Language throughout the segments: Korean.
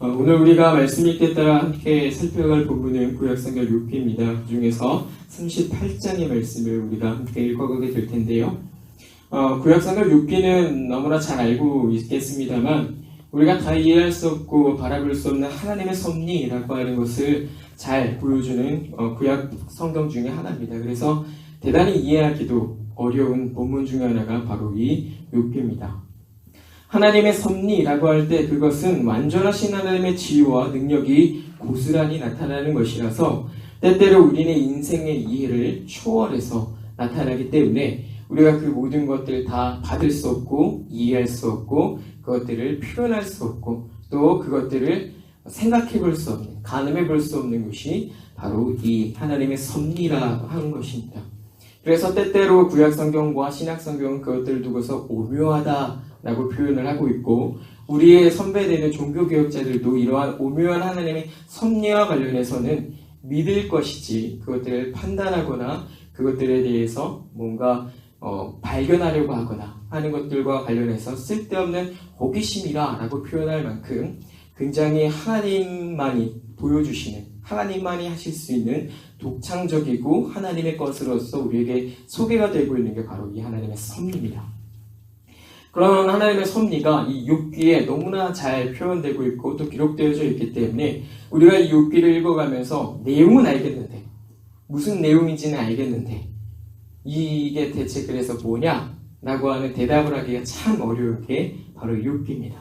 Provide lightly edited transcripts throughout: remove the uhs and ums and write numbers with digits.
오늘 우리가 말씀 읽기에 따라 함께 살펴갈 본문은 구약성경 욥기입니다. 그 중에서 38장의 말씀을 우리가 함께 읽어가게 될 텐데요. 구약성경 욥기는 너무나 잘 알고 있겠습니다만 우리가 다 이해할 수 없고 바라볼 수 없는 하나님의 섭리라고 하는 것을 잘 보여주는 구약 성경 중에 하나입니다. 그래서 대단히 이해하기도 어려운 본문 중에 하나가 바로 이 욥기입니다. 하나님의 섭리라고 할 때 그것은 완전하신 하나님의 지혜와 능력이 고스란히 나타나는 것이라서 때때로 우리의 인생의 이해를 초월해서 나타나기 때문에 우리가 그 모든 것들을 다 받을 수 없고 이해할 수 없고 그것들을 표현할 수 없고 또 그것들을 생각해 볼 수 없는, 가늠해 볼 수 없는 것이 바로 이 하나님의 섭리라 하는 것입니다. 그래서 때때로 구약성경과 신약성경은 그것들을 두고서 오묘하다라고 표현을 하고 있고 우리의 선배되는 종교개혁자들도 이러한 오묘한 하나님의 섭리와 관련해서는 믿을 것이지 그것들을 판단하거나 그것들에 대해서 뭔가 발견하려고 하거나 하는 것들과 관련해서 쓸데없는 호기심이라 라고 표현할 만큼 굉장히 하나님만이 보여주시는, 하나님만이 하실 수 있는 독창적이고 하나님의 것으로서 우리에게 소개가 되고 있는 게 바로 이 하나님의 섭리입니다. 그런 하나님의 섭리가 이 욥기에 너무나 잘 표현되고 있고 또 기록되어져 있기 때문에 우리가 이 욥기를 읽어가면서 내용은 알겠는데 무슨 내용인지는 알겠는데 이게 대체 그래서 뭐냐? 라고 하는 대답을 하기가 참 어려운 게 바로 욥기입니다.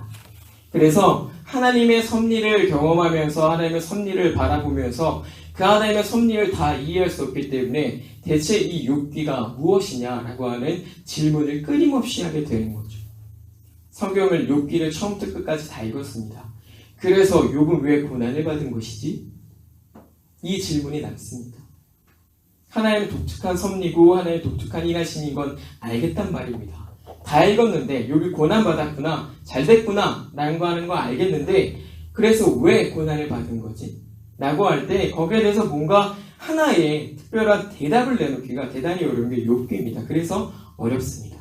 그래서 하나님의 섭리를 경험하면서 하나님의 섭리를 바라보면서 그 하나님의 섭리를 다 이해할 수 없기 때문에 대체 이 욥기가 무엇이냐라고 하는 질문을 끊임없이 하게 되는 거죠. 성경을 욥기를 처음부터 끝까지 다 읽었습니다. 그래서 욥은 왜 고난을 받은 것이지? 이 질문이 남습니다. 하나님의 독특한 섭리고 하나님의 독특한 일하심인 건 알겠단 말입니다. 다 읽었는데 욥이 고난받았구나, 잘됐구나 라는 거 하는 거 알겠는데 그래서 왜 고난을 받은 거지? 라고 할 때 거기에 대해서 뭔가 하나의 특별한 대답을 내놓기가 대단히 어려운 게 욥기입니다. 그래서 어렵습니다.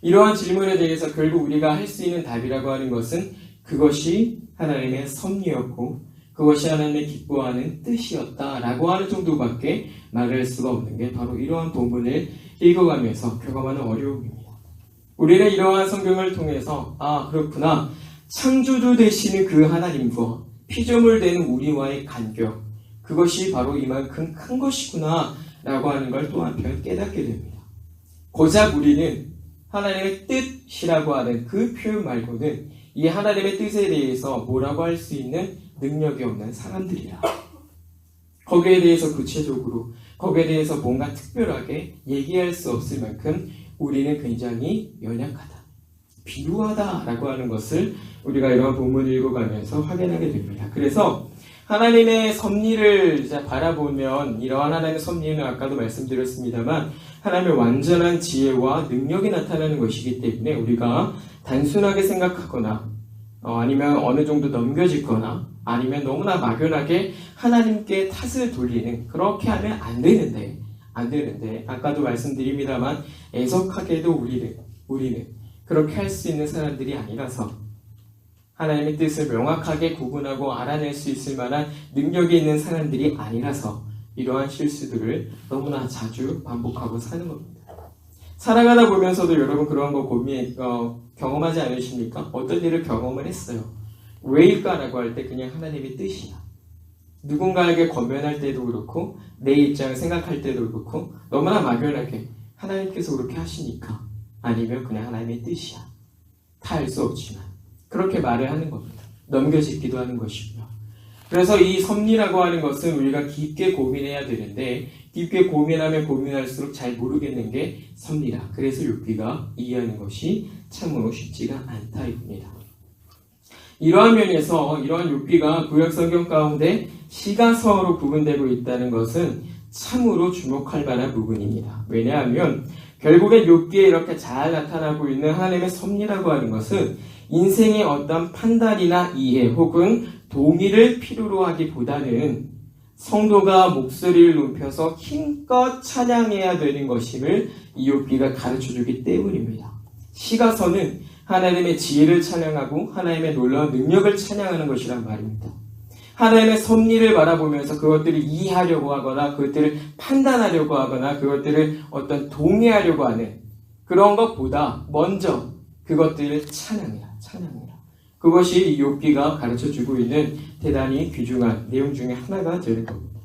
이러한 질문에 대해서 결국 우리가 할 수 있는 답이라고 하는 것은 그것이 하나님의 섭리였고 그것이 하나님의 기뻐하는 뜻이었다라고 하는 정도밖에 말할 수가 없는 게 바로 이러한 본문을 읽어가면서 경험하는 어려움입니다. 우리는 이러한 성경을 통해서 그렇구나, 창조주 되시는 그 하나님과 피조물 되는 우리와의 간격, 그것이 바로 이만큼 큰 것이구나 라고 하는 걸 또 한편 깨닫게 됩니다. 고작 우리는 하나님의 뜻이라고 하는 그 표현 말고는 이 하나님의 뜻에 대해서 뭐라고 할 수 있는 능력이 없는 사람들이라. 거기에 대해서 구체적으로, 거기에 대해서 뭔가 특별하게 얘기할 수 없을 만큼 우리는 굉장히 연약하다, 비루하다라고 하는 것을 우리가 이러한 본문을 읽어가면서 확인하게 됩니다. 그래서 하나님의 섭리를 이제 바라보면 이러한 하나님의 섭리는 아까도 말씀드렸습니다만 하나님의 완전한 지혜와 능력이 나타나는 것이기 때문에 우리가 단순하게 생각하거나 아니면 어느 정도 넘겨짓거나 아니면 너무나 막연하게 하나님께 탓을 돌리는, 그렇게 하면 안 되는데 아까도 말씀드립니다만 애석하게도 우리는 그렇게 할 수 있는 사람들이 아니라서 하나님의 뜻을 명확하게 구분하고 알아낼 수 있을 만한 능력이 있는 사람들이 아니라서 이러한 실수들을 너무나 자주 반복하고 사는 겁니다. 살아가다 보면서도 여러분 그러한 거 경험하지 않으십니까? 어떤 일을 경험을 했어요. 왜일까라고 할 때 그냥 하나님의 뜻이야. 누군가에게 권면할 때도 그렇고 내 입장을 생각할 때도 그렇고 너무나 막연하게 하나님께서 그렇게 하시니까, 아니면 그냥 하나님의 뜻이야. 다 알 수 없지만 그렇게 말을 하는 겁니다. 넘겨짓기도 하는 것이고요. 그래서 이 섭리라고 하는 것은 우리가 깊게 고민해야 되는데 깊게 고민하면 고민할수록 잘 모르겠는 게 섭리라. 그래서 욥기가 이해하는 것이 참으로 쉽지가 않다 이겁니다. 이러한 면에서 이러한 욥기가 구약성경 가운데 시가서로 구분되고 있다는 것은 참으로 주목할 만한 부분입니다. 왜냐하면 결국에 욥기에 이렇게 잘 나타나고 있는 하나님의 섭리라고 하는 것은 인생의 어떤 판단이나 이해 혹은 동의를 필요로 하기보다는 성도가 목소리를 높여서 힘껏 찬양해야 되는 것임을 이 욥기가 가르쳐주기 때문입니다. 시가서는 하나님의 지혜를 찬양하고 하나님의 놀라운 능력을 찬양하는 것이란 말입니다. 하나님의 섭리를 바라보면서 그것들을 이해하려고 하거나 그것들을 판단하려고 하거나 그것들을 어떤 동의하려고 하는 그런 것보다 먼저 그것들을 찬양해라. 그것이 이 욥기가 가르쳐주고 있는 대단히 귀중한 내용 중에 하나가 되는 겁니다.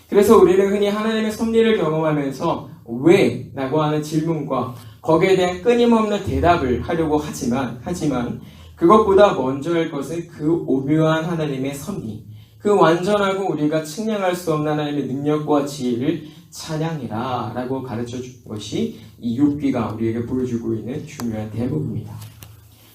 그래서 우리는 흔히 하나님의 섭리를 경험하면서 왜? 라고 하는 질문과 거기에 대한 끊임없는 대답을 하려고 하지만 그것보다 먼저 할 것은 그 오묘한 하나님의 섭리, 그 완전하고 우리가 측량할 수 없는 하나님의 능력과 지혜를 찬양해라 라고 가르쳐준 것이 이 욥기가 우리에게 보여주고 있는 중요한 대목입니다.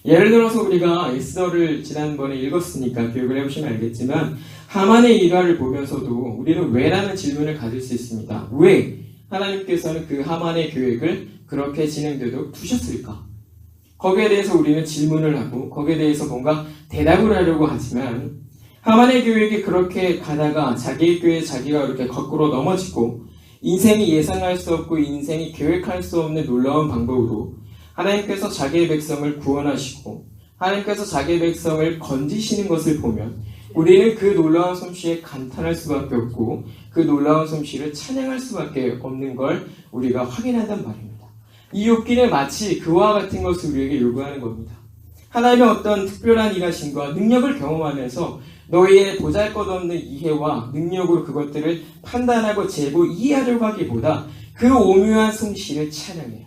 예를 들어서 우리가 에스더를 지난번에 읽었으니까 기억을 해보시면 알겠지만 하만의 일화를 보면서도 우리는 왜라는 질문을 가질 수 있습니다. 왜 하나님께서는 그 하만의 계획을 그렇게 진행되도록 두셨을까? 거기에 대해서 우리는 질문을 하고 거기에 대해서 뭔가 대답을 하려고 하지만 하만의 계획이 그렇게 가다가 자기의 꾀에 자기가 이렇게 거꾸로 넘어지고 인생이 예상할 수 없고 인생이 계획할 수 없는 놀라운 방법으로 하나님께서 자기의 백성을 구원하시고 하나님께서 자기의 백성을 건지시는 것을 보면 우리는 그 놀라운 솜씨에 감탄할 수밖에 없고 그 놀라운 솜씨를 찬양할 수밖에 없는 걸 우리가 확인한단 말입니다. 이 욥기는 마치 그와 같은 것을 우리에게 요구하는 겁니다. 하나님의 어떤 특별한 일하심과 능력을 경험하면서 너희의 보잘것없는 이해와 능력으로 그것들을 판단하고 재고 이해하려고 하기보다 그 오묘한 솜씨를 찬양해요.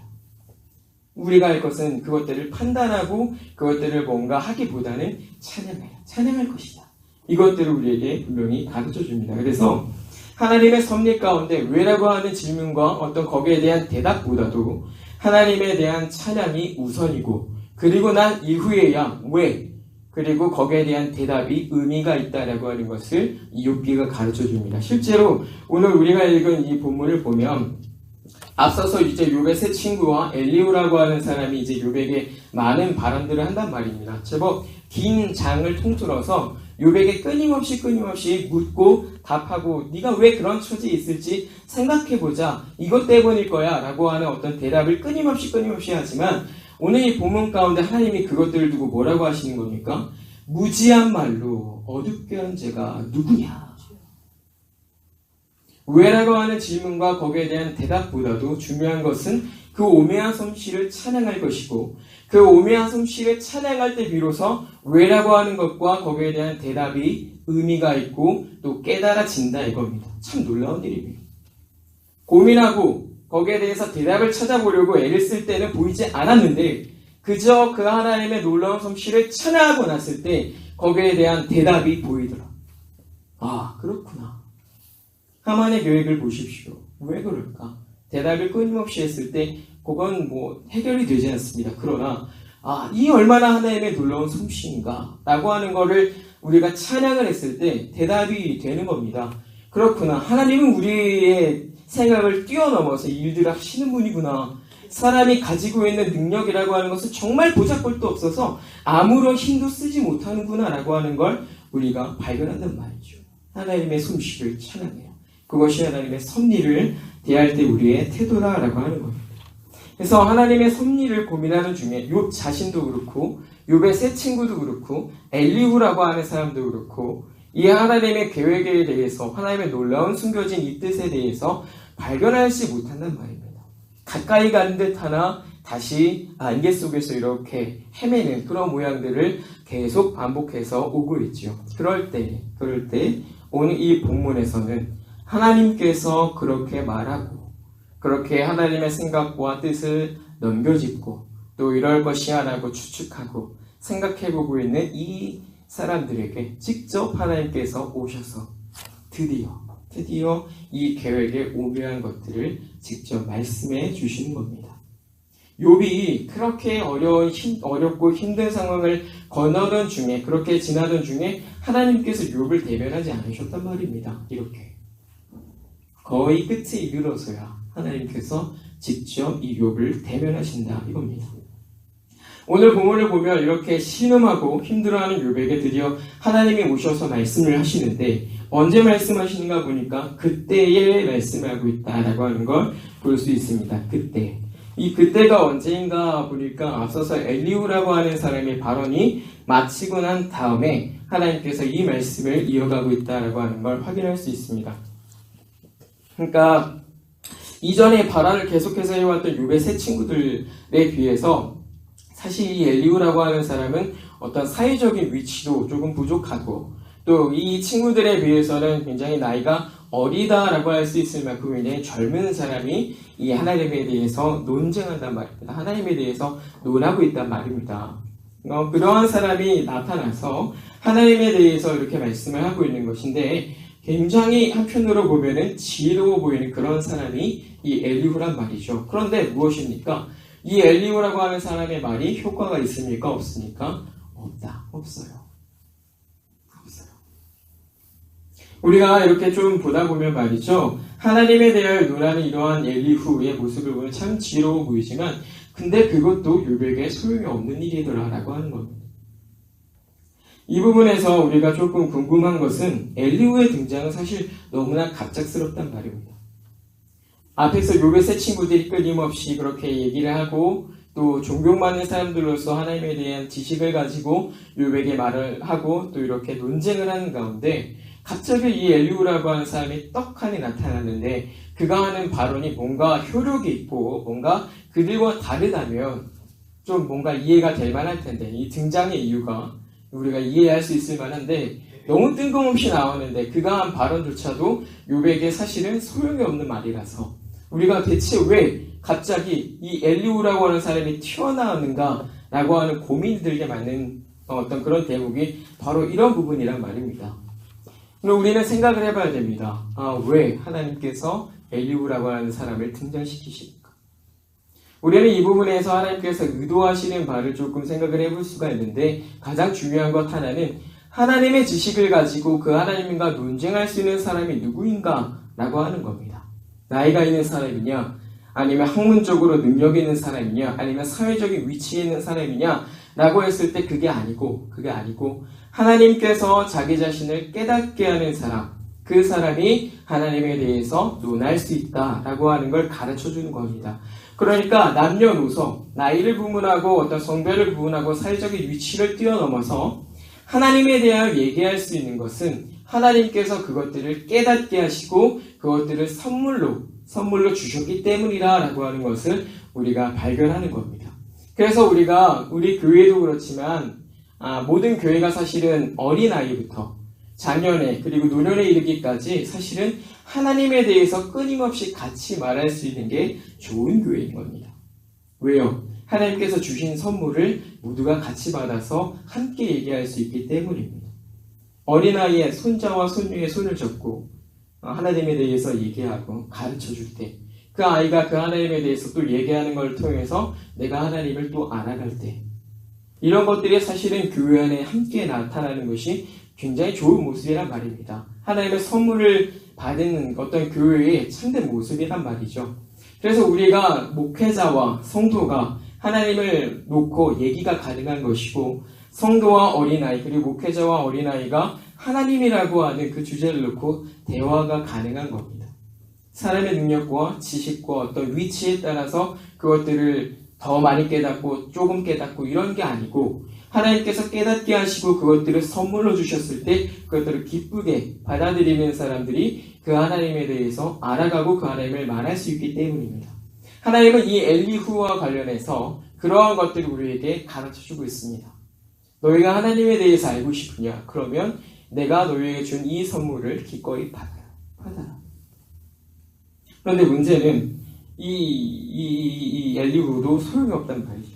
우리가 할 것은 그것들을 판단하고 그것들을 뭔가 하기보다는 찬양할 것이다. 이것들을 우리에게 분명히 가르쳐줍니다. 그래서 하나님의 섭리 가운데 왜라고 하는 질문과 어떤 거기에 대한 대답보다도 하나님에 대한 찬양이 우선이고 그리고 난 이후에야 왜 그리고 거기에 대한 대답이 의미가 있다라고 하는 것을 이 욥기가 가르쳐줍니다. 실제로 오늘 우리가 읽은 이 본문을 보면 앞서서 이제 욥의 세 친구와 엘리후라고 하는 사람이 이제 욥에게 많은 발언들을 한단 말입니다. 제법 긴 장을 통틀어서 욥에게 끊임없이 묻고 답하고 네가 왜 그런 처지에 있을지 생각해보자. 이것 때문일 거야 라고 하는 어떤 대답을 끊임없이 하지만 오늘 이 본문 가운데 하나님이 그것들을 두고 뭐라고 하시는 겁니까? 무지한 말로 어둡게 한 죄가 누구냐? 왜라고 하는 질문과 거기에 대한 대답보다도 중요한 것은 그 오묘한 솜씨를 찬양할 것이고 그 오묘한 솜씨를 찬양할 때 비로소 왜라고 하는 것과 거기에 대한 대답이 의미가 있고 또 깨달아진다 이겁니다. 참 놀라운 일입니다. 고민하고 거기에 대해서 대답을 찾아보려고 애를 쓸 때는 보이지 않았는데 그저 그 하나님의 놀라운 솜씨를 찬양하고 났을 때 거기에 대한 대답이 보이더라. 아, 그렇구나. 하만의 계획을 보십시오. 왜 그럴까? 대답을 끊임없이 했을 때 그건 해결이 되지 않습니다. 그러나 이 얼마나 하나님의 놀라운 솜씨인가 라고 하는 거를 우리가 찬양을 했을 때 대답이 되는 겁니다. 그렇구나. 하나님은 우리의 생각을 뛰어넘어서 일들을 하시는 분이구나. 사람이 가지고 있는 능력이라고 하는 것은 정말 보잘것도 없어서 아무런 힘도 쓰지 못하는구나 라고 하는 걸 우리가 발견한단 말이죠. 하나님의 솜씨를 찬양해요. 그것이 하나님의 섭리를 대할 때 우리의 태도라고 하는 겁니다. 그래서 하나님의 섭리를 고민하는 중에 욥 자신도 그렇고 욥의 세 친구도 그렇고 엘리후라고 하는 사람도 그렇고 이 하나님의 계획에 대해서 하나님의 놀라운 숨겨진 이 뜻에 대해서 발견하지 못한단 말입니다. 가까이 간 듯 하나 다시 안개 속에서 이렇게 헤매는 그런 모양들을 계속 반복해서 오고 있죠. 그럴 때 오늘 이 본문에서는 하나님께서 그렇게 말하고 그렇게 하나님의 생각과 뜻을 넘겨짚고 또 이럴 것이야 라고 추측하고 생각해보고 있는 이 사람들에게 직접 하나님께서 오셔서 드디어 이 계획의 오묘한 것들을 직접 말씀해 주시는 겁니다. 욥이 그렇게 어렵고 힘든 상황을 건너던 중에 그렇게 지나던 중에 하나님께서 욥을 대변하지 않으셨단 말입니다. 이렇게 거의 끝에 이르러서야 하나님께서 직접 이 욥을 대변하신다 이겁니다. 오늘 본문을 보면 이렇게 신음하고 힘들어하는 욥에게 드디어 하나님이 오셔서 말씀을 하시는데 언제 말씀하시는가 보니까 그때에 말씀하고 있다라고 하는 걸 볼 수 있습니다. 그때 이 그때가 언제인가 보니까 앞서서 엘리후라고 하는 사람의 발언이 마치고 난 다음에 하나님께서 이 말씀을 이어가고 있다라고 하는 걸 확인할 수 있습니다. 그러니까 이전에 발언을 계속해서 해왔던 욥의 세 친구들에 비해서 사실 이 엘리후라고 하는 사람은 어떤 사회적인 위치도 조금 부족하고 또 이 친구들에 비해서는 굉장히 나이가 어리다라고 할 수 있을 만큼 굉장히 젊은 사람이 이 하나님에 대해서 논쟁한단 말입니다. 하나님에 대해서 논하고 있단 말입니다. 그러한 사람이 나타나서 하나님에 대해서 이렇게 말씀을 하고 있는 것인데 굉장히 한편으로 보면은 지혜로워 보이는 그런 사람이 이 엘리후란 말이죠. 그런데 무엇입니까? 이 엘리후라고 하는 사람의 말이 효과가 있습니까? 없습니까? 없어요. 우리가 이렇게 좀 보다 보면 말이죠. 하나님에 대하여 논하는 이러한 엘리후의 모습을 보면 참 지혜로워 보이지만 근데 그것도 욥에게 소용이 없는 일이더라라고 하는 겁니다. 이 부분에서 우리가 조금 궁금한 것은 엘리후의 등장은 사실 너무나 갑작스럽단 말입니다. 앞에서 욥의 세 친구들이 끊임없이 그렇게 얘기를 하고 또 존경받는 사람들로서 하나님에 대한 지식을 가지고 욥에게 말을 하고 또 이렇게 논쟁을 하는 가운데 갑자기 이 엘리후라고 하는 사람이 떡하니 나타났는데 그가 하는 발언이 뭔가 효력이 있고 뭔가 그들과 다르다면 좀 뭔가 이해가 될 만할 텐데 이 등장의 이유가 우리가 이해할 수 있을 만한데 너무 뜬금없이 나오는데 그가 한 발언조차도 욥에게 사실은 소용이 없는 말이라서 우리가 대체 왜 갑자기 이 엘리후라고 하는 사람이 튀어나왔는가 라고 하는 고민이 들게 만든 어떤 그런 대목이 바로 이런 부분이란 말입니다. 그럼 우리는 생각을 해봐야 됩니다. 왜 하나님께서 엘리후라고 하는 사람을 등장시키실까? 우리는 이 부분에서 하나님께서 의도하시는 바를 조금 생각을 해볼 수가 있는데 가장 중요한 것 하나는 하나님의 지식을 가지고 그 하나님과 논쟁할 수 있는 사람이 누구인가 라고 하는 겁니다. 나이가 있는 사람이냐 아니면 학문적으로 능력이 있는 사람이냐 아니면 사회적인 위치에 있는 사람이냐 라고 했을 때 그게 아니고 하나님께서 자기 자신을 깨닫게 하는 사람, 그 사람이 하나님에 대해서 논할 수 있다라고 하는 걸 가르쳐주는 겁니다. 그러니까 남녀노소, 나이를 구분하고 어떤 성별을 구분하고 사회적인 위치를 뛰어넘어서 하나님에 대하여 얘기할 수 있는 것은 하나님께서 그것들을 깨닫게 하시고 그것들을 선물로 주셨기 때문이라고 하는 것을 우리가 발견하는 겁니다. 그래서 우리 교회도 그렇지만 모든 교회가 사실은 어린아이부터 장년에 그리고 노년에 이르기까지 사실은 하나님에 대해서 끊임없이 같이 말할 수 있는 게 좋은 교회인 겁니다. 왜요? 하나님께서 주신 선물을 모두가 같이 받아서 함께 얘기할 수 있기 때문입니다. 어린아이의 손자와 손녀의 손을 잡고 하나님에 대해서 얘기하고 가르쳐줄 때 그 아이가 그 하나님에 대해서 또 얘기하는 걸 통해서 내가 하나님을 또 알아갈 때 이런 것들이 사실은 교회 안에 함께 나타나는 것이 굉장히 좋은 모습이란 말입니다. 하나님의 선물을 받은 어떤 교회의 참된 모습이란 말이죠. 그래서 우리가 목회자와 성도가 하나님을 놓고 얘기가 가능한 것이고 성도와 어린아이 그리고 목회자와 어린아이가 하나님이라고 하는 그 주제를 놓고 대화가 가능한 겁니다. 사람의 능력과 지식과 어떤 위치에 따라서 그것들을 더 많이 깨닫고 조금 깨닫고 이런 게 아니고 하나님께서 깨닫게 하시고 그것들을 선물로 주셨을 때 그것들을 기쁘게 받아들이는 사람들이 그 하나님에 대해서 알아가고 그 하나님을 말할 수 있기 때문입니다. 하나님은 이 엘리후와 관련해서 그러한 것들을 우리에게 가르쳐주고 있습니다. 너희가 하나님에 대해서 알고 싶으냐? 그러면 내가 너희에게 준 이 선물을 기꺼이 받아라. 그런데 문제는 이 엘리후도 소용이 없단 말이죠.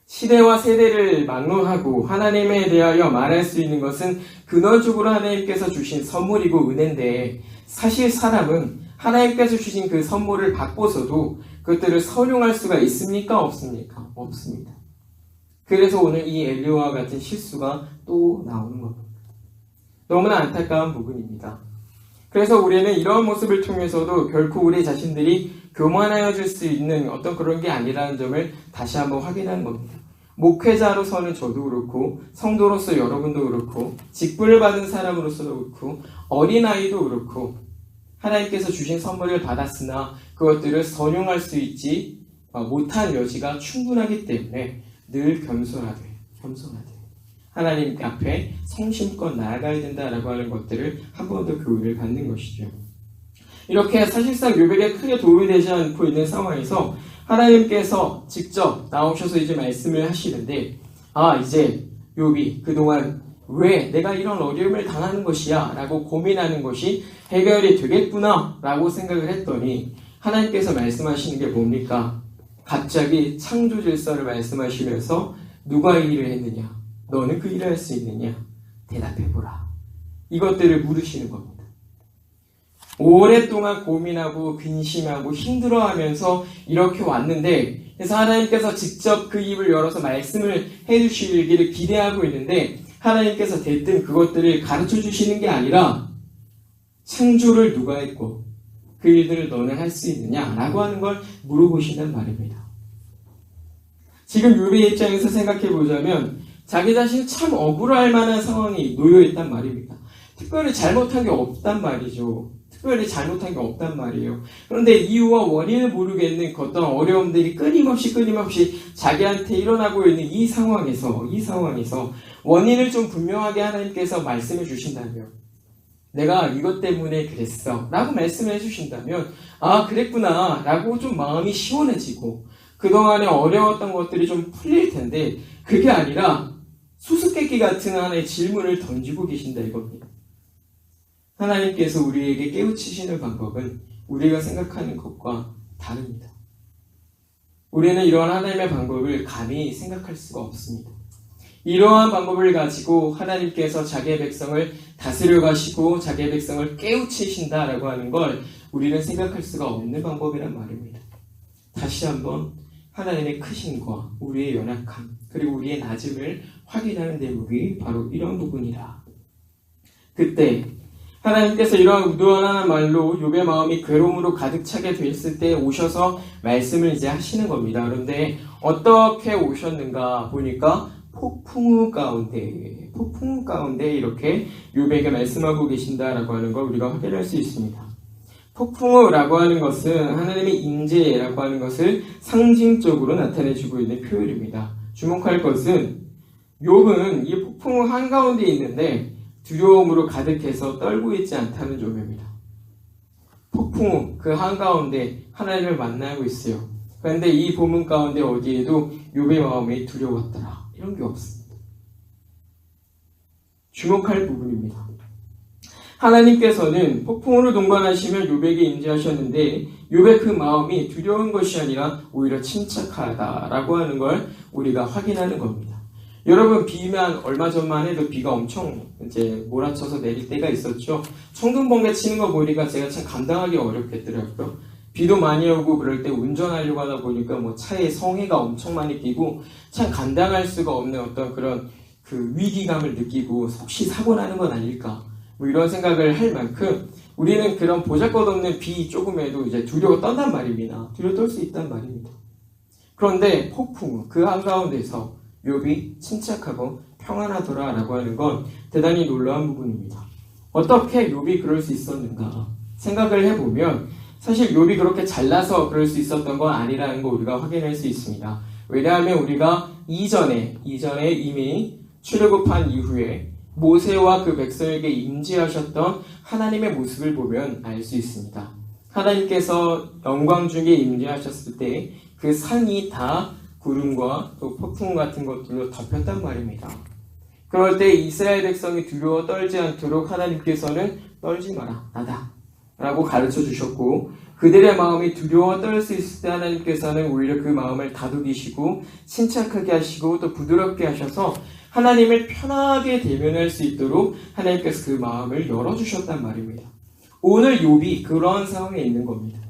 시대와 세대를 막론하고 하나님에 대하여 말할 수 있는 것은 근원적으로 하나님께서 주신 선물이고 은혜인데 사실 사람은 하나님께서 주신 그 선물을 받고서도 그것들을 선용할 수가 있습니까? 없습니까? 없습니다. 그래서 오늘 이 엘리후와 같은 실수가 또 나오는 겁니다. 너무나 안타까운 부분입니다. 그래서 우리는 이런 모습을 통해서도 결코 우리 자신들이 교만하여 줄 수 있는 어떤 그런 게 아니라는 점을 다시 한번 확인하는 겁니다. 목회자로서는 저도 그렇고 성도로서 여러분도 그렇고 직분을 받은 사람으로서도 그렇고 어린아이도 그렇고 하나님께서 주신 선물을 받았으나 그것들을 선용할 수 있지 못한 여지가 충분하기 때문에 늘 겸손하되 하나님 앞에 성심껏 나아가야 된다라고 하는 것들을 한 번 더 교훈을 받는 것이죠. 이렇게 사실상 욥에게 크게 도움이 되지 않고 있는 상황에서 하나님께서 직접 나오셔서 이제 말씀을 하시는데, 이제 욥이 그동안 왜 내가 이런 어려움을 당하는 것이야 라고 고민하는 것이 해결이 되겠구나 라고 생각을 했더니 하나님께서 말씀하시는 게 뭡니까? 갑자기 창조 질서를 말씀하시면서 누가 이 일을 했느냐? 너는 그 일을 할 수 있느냐? 대답해보라. 이것들을 물으시는 겁니다. 오랫동안 고민하고 근심하고 힘들어하면서 이렇게 왔는데, 그래서 하나님께서 직접 그 입을 열어서 말씀을 해주시기를 기대하고 있는데 하나님께서 대뜸 그것들을 가르쳐 주시는 게 아니라 창조를 누가 했고 그 일들을 너는 할 수 있느냐라고 하는 걸 물어보신단 말입니다. 지금 욥의 입장에서 생각해 보자면 자기 자신이 참 억울할 만한 상황이 놓여 있단 말입니다. 특별히 잘못한 게 없단 말이죠. 그런데 이유와 원인을 모르겠는 어떤 어려움들이 끊임없이 자기한테 일어나고 있는 이 상황에서 원인을 좀 분명하게 하나님께서 말씀해 주신다면, 내가 이것 때문에 그랬어 라고 말씀해 주신다면 그랬구나 라고 좀 마음이 시원해지고 그동안에 어려웠던 것들이 좀 풀릴 텐데, 그게 아니라 수수께끼 같은 하나의 질문을 던지고 계신다 이겁니다. 하나님께서 우리에게 깨우치시는 방법은 우리가 생각하는 것과 다릅니다. 우리는 이러한 하나님의 방법을 감히 생각할 수가 없습니다. 이러한 방법을 가지고 하나님께서 자기의 백성을 다스려 가시고 자기의 백성을 깨우치신다라고 하는 걸 우리는 생각할 수가 없는 방법이란 말입니다. 다시 한번 하나님의 크심과 우리의 연약함 그리고 우리의 낮음을 확인하는 대목이 바로 이런 부분이다. 그때 하나님께서 이러한 우도한 말로 욥의 마음이 괴로움으로 가득 차게 됐을 때 오셔서 말씀을 이제 하시는 겁니다. 그런데 어떻게 오셨는가 보니까 폭풍우 가운데 이렇게 욥에게 말씀하고 계신다라고 하는 걸 우리가 확인할 수 있습니다. 폭풍우라고 하는 것은 하나님의 임재라고 하는 것을 상징적으로 나타내주고 있는 표현입니다. 주목할 것은 욥은 이 폭풍우 한가운데 있는데 두려움으로 가득해서 떨고 있지 않다는 점입니다. 폭풍우 그 한가운데 하나님을 만나고 있어요. 그런데 이 본문 가운데 어디에도 욥의 마음이 두려웠더라 이런 게 없습니다. 주목할 부분입니다. 하나님께서는 폭풍우를 동반하시며 욥에게 임재하셨는데 욥의 그 마음이 두려운 것이 아니라 오히려 침착하다라고 하는 걸 우리가 확인하는 겁니다. 여러분, 비만 얼마 전만 해도 비가 엄청 이제 몰아쳐서 내릴 때가 있었죠. 천둥 번개 치는 거 보니까 제가 참 감당하기 어렵겠더라고요. 비도 많이 오고 그럴 때 운전하려고 하다 보니까 차에 성해가 엄청 많이 끼고 참 감당할 수가 없는 어떤 그런 그 위기감을 느끼고 혹시 사고 나는 건 아닐까 이런 생각을 할 만큼 우리는 그런 보잘것없는 비 조금에도 이제 두려워 떤단 말입니다. 두려워 떨 수 있단 말입니다. 그런데 폭풍 그 한가운데서 욥이 침착하고 평안하더라라고 하는 건 대단히 놀라운 부분입니다. 어떻게 욥이 그럴 수 있었는가 생각을 해보면 사실 욥이 그렇게 잘나서 그럴 수 있었던 건 아니라는 거 우리가 확인할 수 있습니다. 왜냐하면 우리가 이전에 이미 출애굽한 이후에 모세와 그 백성에게 임재하셨던 하나님의 모습을 보면 알 수 있습니다. 하나님께서 영광 중에 임재하셨을 때 그 산이 다 구름과 또 폭풍 같은 것들로 덮였단 말입니다. 그럴 때 이스라엘 백성이 두려워 떨지 않도록 하나님께서는 떨지 마라, 나다 라고 가르쳐 주셨고 그들의 마음이 두려워 떨 수 있을 때 하나님께서는 오히려 그 마음을 다독이시고 침착하게 하시고 또 부드럽게 하셔서 하나님을 편하게 대면할 수 있도록 하나님께서 그 마음을 열어주셨단 말입니다. 오늘 욥이 그런 상황에 있는 겁니다.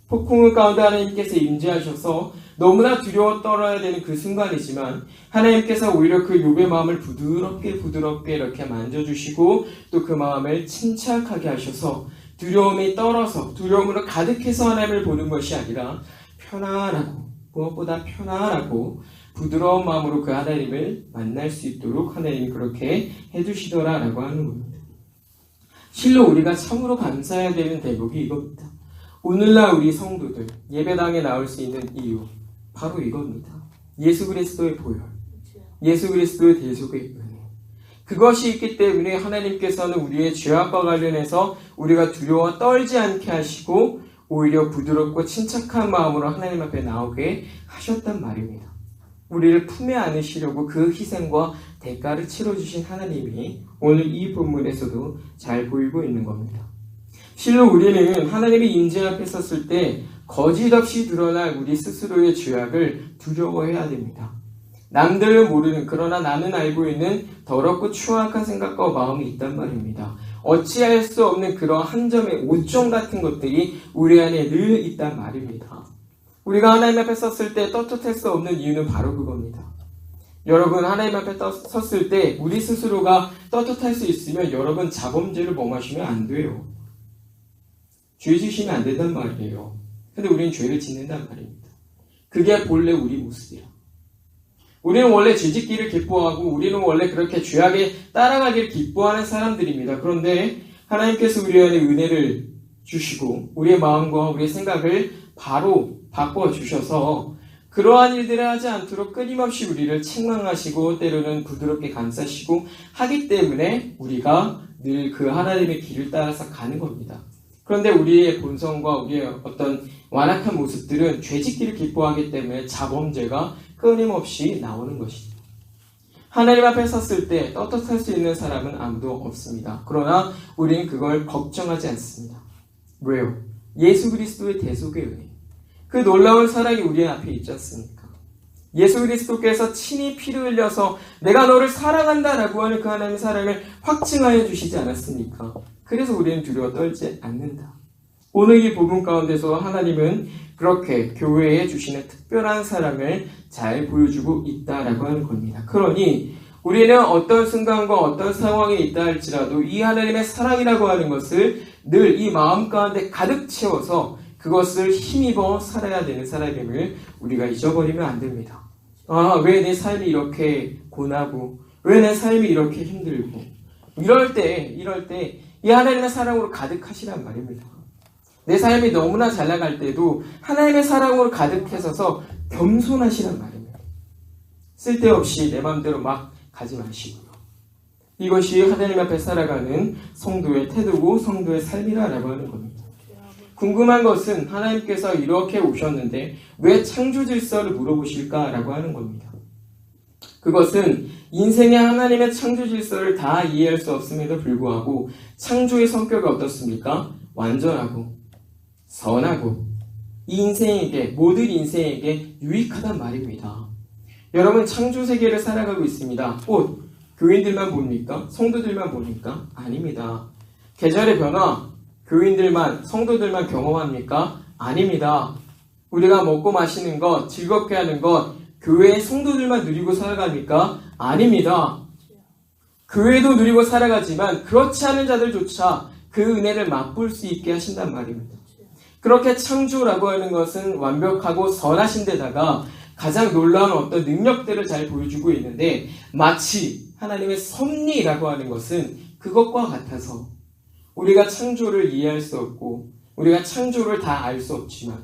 폭풍 가운데 하나님께서 임재하셔서 너무나 두려워 떨어야 되는 그 순간이지만 하나님께서 오히려 그 욥의 마음을 부드럽게 이렇게 만져주시고 또 그 마음을 침착하게 하셔서 두려움이 떨어서 두려움으로 가득해서 하나님을 보는 것이 아니라 무엇보다 편안하고 부드러운 마음으로 그 하나님을 만날 수 있도록 하나님이 그렇게 해주시더라라고 하는 겁니다. 실로 우리가 참으로 감사해야 되는 대목이 이겁니다. 오늘날 우리 성도들 예배당에 나올 수 있는 이유 바로 이겁니다. 예수 그리스도의 보혈, 예수 그리스도의 대속의 은혜. 그것이 있기 때문에 하나님께서는 우리의 죄악과 관련해서 우리가 두려워 떨지 않게 하시고 오히려 부드럽고 침착한 마음으로 하나님 앞에 나오게 하셨단 말입니다. 우리를 품에 안으시려고 그 희생과 대가를 치러주신 하나님이 오늘 이 본문에서도 잘 보이고 있는 겁니다. 실로 우리는 하나님의 임재 앞에 섰을 때 거짓없이 드러날 우리 스스로의 죄악을 두려워해야 됩니다. 남들은 모르는 그러나 나는 알고 있는 더럽고 추악한 생각과 마음이 있단 말입니다. 어찌할 수 없는 그런 한 점의 오점 같은 것들이 우리 안에 늘 있단 말입니다. 우리가 하나님 앞에 섰을 때 떳떳할 수 없는 이유는 바로 그겁니다. 여러분 하나님 앞에 섰을 때 우리 스스로가 떳떳할 수 있으면 여러분 자범죄를 범하시면 안 돼요. 죄 지시면 안 된단 말이에요. 근데 우리는 죄를 짓는단 말입니다. 그게 본래 우리 모습이야. 우리는 원래 죄짓기를 기뻐하고 우리는 원래 그렇게 죄악에 따라가기를 기뻐하는 사람들입니다. 그런데 하나님께서 우리 안에 은혜를 주시고 우리의 마음과 우리의 생각을 바로 바꿔주셔서 그러한 일들을 하지 않도록 끊임없이 우리를 책망하시고 때로는 부드럽게 감싸시고 하기 때문에 우리가 늘 그 하나님의 길을 따라서 가는 겁니다. 그런데 우리의 본성과 우리의 어떤 완악한 모습들은 죄짓기를 기뻐하기 때문에 자범죄가 끊임없이 나오는 것입니다. 하나님 앞에 섰을 때 떳떳할 수 있는 사람은 아무도 없습니다. 그러나 우리는 그걸 걱정하지 않습니다. 왜요? 예수 그리스도의 대속의 은혜, 그 놀라운 사랑이 우리 앞에 있지 않습니까? 예수 그리스도께서 친히 피를 흘려서 내가 너를 사랑한다라고 하는 그 하나님의 사랑을 확증하여 주시지 않았습니까? 그래서 우리는 두려워 떨지 않는다. 오늘 이 복음 가운데서 하나님은 그렇게 교회에 주시는 특별한 사랑을 잘 보여주고 있다라고 하는 겁니다. 그러니 우리는 어떤 순간과 어떤 상황에 있다 할지라도 이 하나님의 사랑이라고 하는 것을 늘 이 마음 가운데 가득 채워서 그것을 힘입어 살아야 되는 사람임을 우리가 잊어버리면 안 됩니다. 왜 내 삶이 이렇게 고나고 왜 내 삶이 이렇게 힘들고 이럴 때 이 하나님의 사랑으로 가득하시란 말입니다. 내 삶이 너무나 잘 나갈 때도 하나님의 사랑으로 가득해서서 겸손하시란 말입니다. 쓸데없이 내 마음대로 막 가지 마시고요. 이것이 하나님 앞에 살아가는 성도의 태도고 성도의 삶이라고 하는 겁니다. 궁금한 것은 하나님께서 이렇게 오셨는데 왜 창조 질서를 물어보실까라고 하는 겁니다. 그것은 인생의 하나님의 창조 질서를 다 이해할 수 없음에도 불구하고 창조의 성격이 어떻습니까? 완전하고 선하고 이 인생에게 모든 인생에게 유익하단 말입니다. 여러분 창조 세계를 살아가고 있습니다. 교인들만 봅니까? 성도들만 봅니까? 아닙니다. 계절의 변화 교인들만 성도들만 경험합니까? 아닙니다. 우리가 먹고 마시는 것 즐겁게 하는 것 교회의 성도들만 누리고 살아갑니까? 아닙니다. 교회도 누리고 살아가지만 그렇지 않은 자들조차 그 은혜를 맛볼 수 있게 하신단 말입니다. 그렇게 창조라고 하는 것은 완벽하고 선하신 데다가 가장 놀라운 어떤 능력들을 잘 보여주고 있는데 마치 하나님의 섭리라고 하는 것은 그것과 같아서 우리가 창조를 이해할 수 없고 우리가 창조를 다 알 수 없지만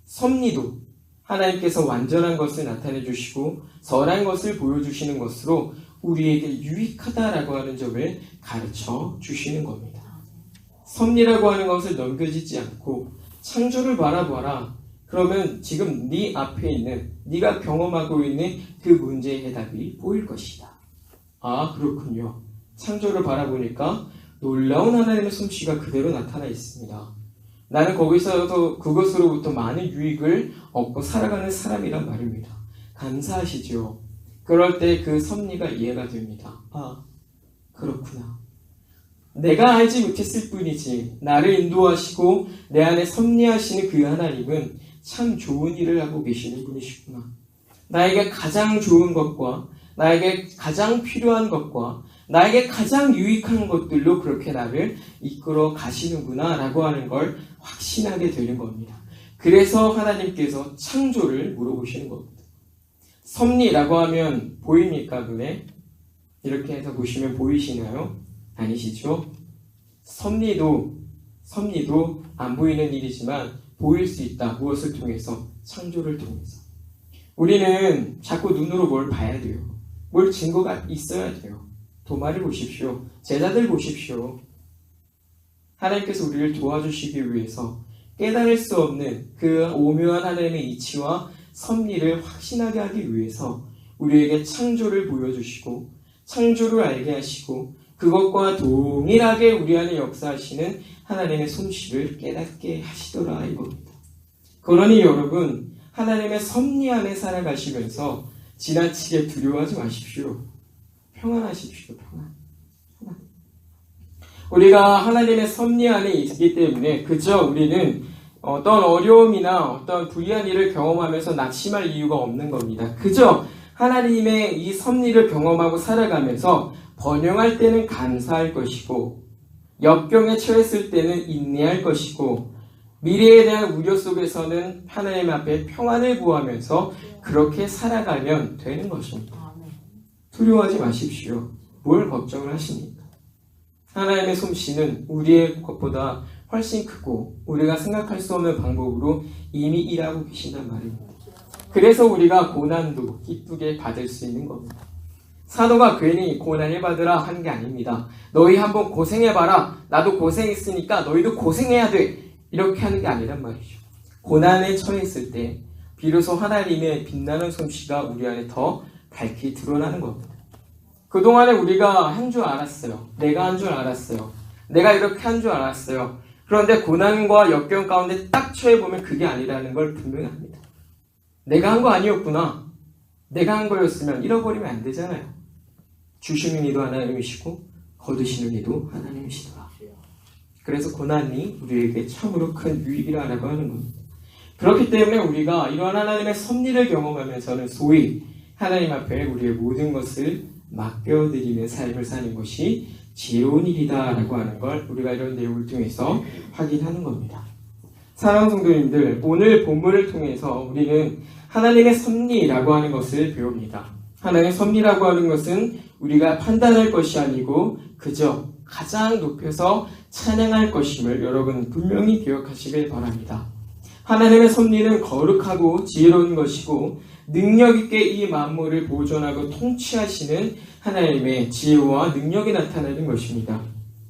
섭리도 하나님께서 완전한 것을 나타내 주시고 선한 것을 보여주시는 것으로 우리에게 유익하다라고 하는 점을 가르쳐 주시는 겁니다. 섭리라고 하는 것을 넘겨지지 않고 창조를 바라봐라. 그러면 지금 네 앞에 있는 네가 경험하고 있는 그 문제의 해답이 보일 것이다. 그렇군요. 창조를 바라보니까 놀라운 하나님의 솜씨가 그대로 나타나 있습니다. 나는 거기서도 그것으로부터 많은 유익을 얻고 살아가는 사람이란 말입니다. 감사하시죠? 그럴 때 그 섭리가 이해가 됩니다. 그렇구나. 내가 알지 못했을 뿐이지 나를 인도하시고 내 안에 섭리하시는 그 하나님은 참 좋은 일을 하고 계시는 분이시구나. 나에게 가장 좋은 것과 나에게 가장 필요한 것과 나에게 가장 유익한 것들로 그렇게 나를 이끌어 가시는구나 라고 하는 걸 확신하게 되는 겁니다. 그래서 하나님께서 창조를 물어보시는 겁니다. 섭리라고 하면 보입니까? 눈에? 이렇게 해서 보시면 보이시나요? 아니시죠? 섭리도 안 보이는 일이지만 보일 수 있다. 무엇을 통해서? 창조를 통해서. 우리는 자꾸 눈으로 뭘 봐야 돼요. 뭘 증거가 있어야 돼요. 도마를 보십시오. 제자들 보십시오. 하나님께서 우리를 도와주시기 위해서 깨달을 수 없는 그 오묘한 하나님의 이치와 섭리를 확신하게 하기 위해서 우리에게 창조를 보여주시고 창조를 알게 하시고 그것과 동일하게 우리 안에 역사하시는 하나님의 솜씨를 깨닫게 하시더라 이겁니다. 그러니 여러분, 하나님의 섭리 안에 살아가시면서 지나치게 두려워하지 마십시오. 평안하십시오. 평안. 우리가 하나님의 섭리 안에 있기 때문에 그저 우리는 어떤 어려움이나 어떤 불리한 일을 경험하면서 낙심할 이유가 없는 겁니다. 그저 하나님의 이 섭리를 경험하고 살아가면서 번영할 때는 감사할 것이고 역경에 처했을 때는 인내할 것이고 미래에 대한 우려 속에서는 하나님 앞에 평안을 구하면서 그렇게 살아가면 되는 것입니다. 두려워하지 마십시오. 뭘 걱정을 하십니까? 하나님의 솜씨는 우리의 것보다 훨씬 크고 우리가 생각할 수 없는 방법으로 이미 일하고 계신단 말입니다. 그래서 우리가 고난도 기쁘게 받을 수 있는 겁니다. 사도가 괜히 고난해받으라 하는 게 아닙니다. 너희 한번 고생해봐라. 나도 고생했으니까 너희도 고생해야 돼. 이렇게 하는 게 아니란 말이죠. 고난에 처했을 때 비로소 하나님의 빛나는 솜씨가 우리 안에 더 밝히 드러나는 겁니다. 그동안에 우리가 한 줄 알았어요. 내가 한 줄 알았어요. 내가 이렇게 한 줄 알았어요. 그런데 고난과 역경 가운데 딱 처해보면 그게 아니라는 걸 분명히 합니다. 내가 한 거 아니었구나. 내가 한 거였으면 잃어버리면 안 되잖아요. 주시는 이도 하나님이시고 거두시는 이도 하나님이시더라. 그래서 고난이 우리에게 참으로 큰 유익이라고 하는 겁니다. 그렇기 때문에 우리가 이러한 하나님의 섭리를 경험하면서는 소위 하나님 앞에 우리의 모든 것을 맡겨드리는 삶을 사는 것이 지혜로운 일이다라고 하는 걸 우리가 이런 내용을 통해서 확인하는 겁니다. 사랑하는 성도님들, 오늘 본문을 통해서 우리는 하나님의 섭리라고 하는 것을 배웁니다. 하나님의 섭리라고 하는 것은 우리가 판단할 것이 아니고 그저 가장 높여서 찬양할 것임을 여러분 분명히 기억하시길 바랍니다. 하나님의 섭리는 거룩하고 지혜로운 것이고 능력 있게 이 만물을 보존하고 통치하시는 하나님의 지혜와 능력이 나타나는 것입니다.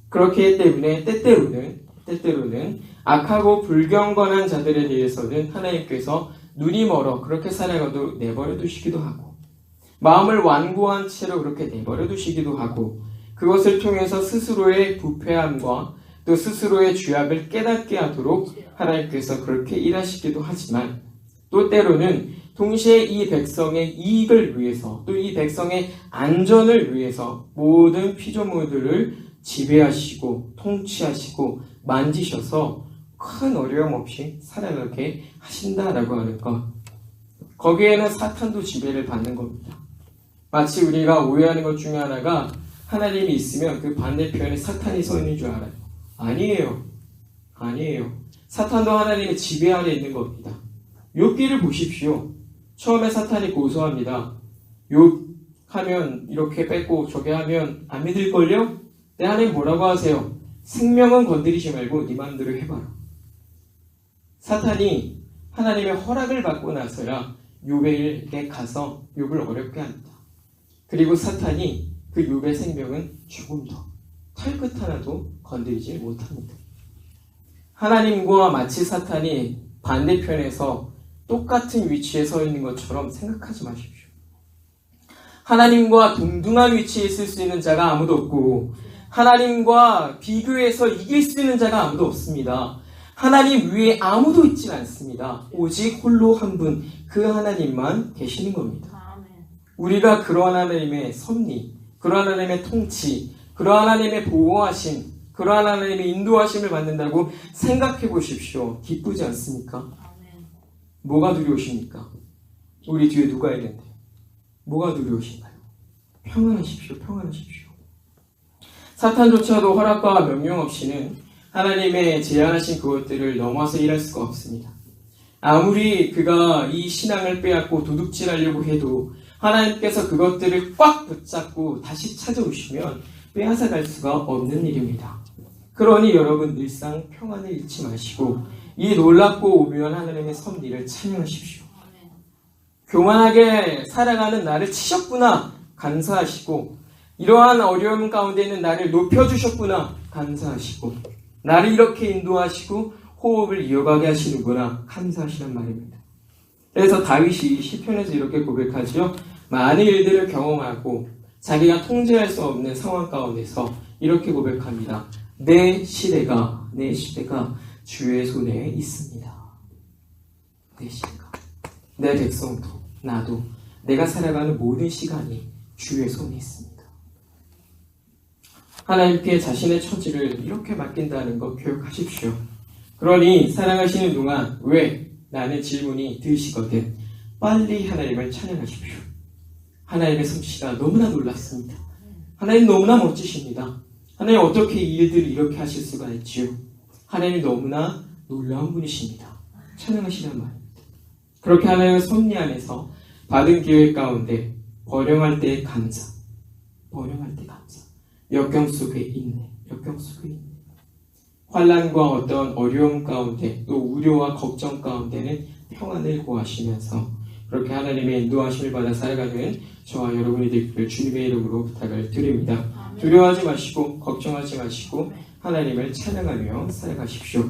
그렇기 때문에 때때로는 악하고 불경건한 자들에 대해서는 하나님께서 눈이 멀어 그렇게 살아가도 내버려 두시기도 하고 마음을 완고한 채로 그렇게 내버려 두시기도 하고 그것을 통해서 스스로의 부패함과 또 스스로의 죄악을 깨닫게 하도록 하나님께서 그렇게 일하시기도 하지만 또 때로는 동시에 이 백성의 이익을 위해서 또 이 백성의 안전을 위해서 모든 피조물들을 지배하시고 통치하시고 만지셔서 큰 어려움 없이 살아가게 하신다라고 하는 것. 거기에는 사탄도 지배를 받는 겁니다. 마치 우리가 오해하는 것 중에 하나가 하나님이 있으면 그 반대편에 사탄이 서 있는 줄 알아요. 아니에요. 사탄도 하나님의 지배 아래 있는 겁니다. 욥기를 보십시오. 처음에 사탄이 고소합니다. 욕하면 이렇게 뺏고 저게 하면 안 믿을걸요? 네, 하나님 뭐라고 하세요? 생명은 건드리지 말고 네 마음대로 해봐라. 사탄이 하나님의 허락을 받고 나서야 욥에게 가서 욥을 어렵게 합니다. 그리고 사탄이 그 욥의 생명은 조금 더 털끝 하나도 건드리지 못합니다. 하나님과 마치 사탄이 반대편에서 똑같은 위치에 서 있는 것처럼 생각하지 마십시오. 하나님과 동등한 위치에 있을 수 있는 자가 아무도 없고 하나님과 비교해서 이길 수 있는 자가 아무도 없습니다. 하나님 위에 아무도 있지 않습니다. 오직 홀로 한 분, 그 하나님만 계시는 겁니다. 우리가 그러한 하나님의 섭리, 그러한 하나님의 통치, 그러한 하나님의 보호하심, 그러한 하나님의 인도하심을 받는다고 생각해 보십시오. 기쁘지 않습니까? 뭐가 두려우십니까? 우리 뒤에 누가 있는데 뭐가 두려우신가요? 평안하십시오. 사탄조차도 허락과 명령 없이는 하나님의 제안하신 그것들을 넘어서 일할 수가 없습니다. 아무리 그가 이 신앙을 빼앗고 도둑질하려고 해도 하나님께서 그것들을 꽉 붙잡고 다시 찾아오시면 빼앗아갈 수가 없는 일입니다. 그러니 여러분 늘상 평안을 잃지 마시고 이 놀랍고 오묘한 하나님의 섭리를 찬양하십시오. 교만하게 살아가는 나를 치셨구나 감사하시고 이러한 어려움 가운데 있는 나를 높여주셨구나 감사하시고 나를 이렇게 인도하시고 호흡을 이어가게 하시는구나 감사하시는 말입니다. 그래서 다윗이 시편에서 이렇게 고백하죠. 많은 일들을 경험하고 자기가 통제할 수 없는 상황 가운데서 이렇게 고백합니다. 내 시대가 주의 손에 있습니다. 내 시대가 내 백성도 나도 내가 살아가는 모든 시간이 주의 손에 있습니다. 하나님께 자신의 처지를 이렇게 맡긴다는 것 기억하십시오. 그러니 살아가시는 동안 왜? 라는 질문이 드시거든 빨리 하나님을 찬양하십시오. 하나님의 솜씨가 너무나 놀랍습니다. 하나님 너무나 멋지십니다. 하나님 어떻게 이 일들을 이렇게 하실 수가 있지요? 하나님 너무나 놀라운 분이십니다. 찬양하시란 말입니다. 그렇게 하나님의 섭리 안에서 받은 기회 가운데 번영할 때의 감사, 역경 속의 인내, 환난과 어떤 어려움 가운데 또 우려와 걱정 가운데는 평안을 구하시면서 그렇게 하나님의 인도하심을 받아 살아가는 저와 여러분이 되기를 주님의 이름으로 부탁을 드립니다. 두려워하지 마시고 걱정하지 마시고 하나님을 찬양하며 살아가십시오.